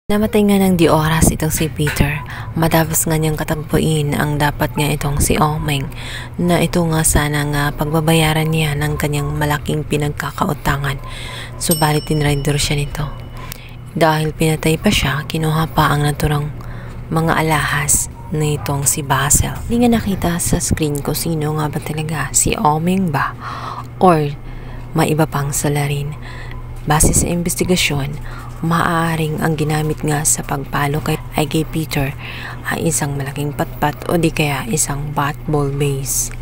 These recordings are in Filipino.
Namatay nga ng di oras itong si Peter matapos nga niyang katagpuin ang dapat nga itong si Omeng na ito nga sana nga pagbabayaran niya ng kanyang malaking pinagkakautangan. Subalit tinraitor siya nito. Dahil pinatay pa siya, kinuha pa ang naturang mga alahas na itong si Basil. Hindi nga nakita sa screen ko sino nga ba talaga, si Omeng ba or may iba pang salarin. Base sa investigasyon, maaaring ang ginamit nga sa pagpalo kay Peter ay isang malaking patpat o di kaya isang bat-ball base.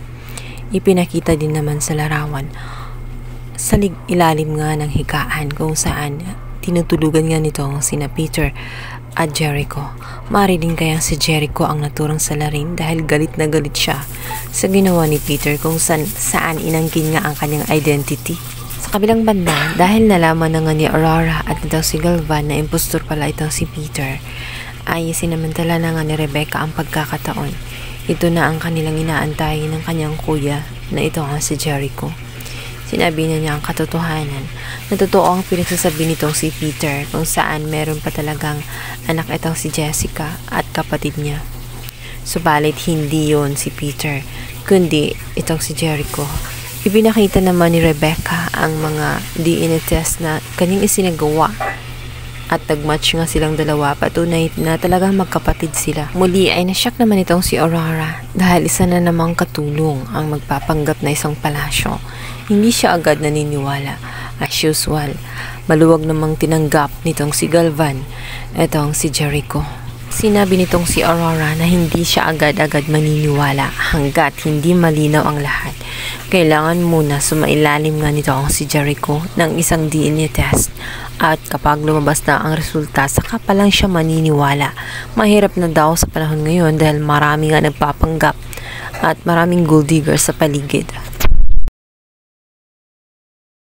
Ipinakita din naman sa larawan sa ilalim nga ng higaan kung saan tinutulugan nga nitong sina Peter at Jericho. Maaari din kaya si Jericho ang naturang salarin dahil galit na galit siya sa ginawa ni Peter kung saan inangkin nga ang kanyang identity. Sa kabilang banda, dahil nalaman na nga ni Aurora at itong si Galvan na impostor pala itong si Peter, ay sinamantala na nga ni Rebecca ang pagkakataon. Ito na ang kanilang inaantay ng kanyang kuya na ito nga si Jericho. Sinabi niya ang katotohanan na totoo ang pinagsasabi nitong si Peter kung saan meron pa talagang anak itong si Jessica at kapatid niya. Subalit hindi yon si Peter, kundi itong si Jericho. Ipinakita naman ni Rebecca ang mga DNA test na kanyang isinagawa at nagmatch nga silang dalawa, patunay na talagang magkapatid sila. Muli ay nasyak naman itong si Aurora dahil isa na namang katulong ang magpapanggap na isang palasyo. Hindi siya agad naniniwala. As usual, maluwag namang tinanggap nitong si Galvan itong si Jericho. Sinabi nitong si Aurora na hindi siya agad-agad maniniwala hanggat hindi malinaw ang lahat. Kailangan muna sumailalim nga nito ang si Jericho ng isang DNA test at kapag lumabas na ang resulta saka pa lang siya maniniwala. Mahirap na daw sa panahon ngayon dahil marami nga nagpapanggap at maraming gold diggers sa paligid.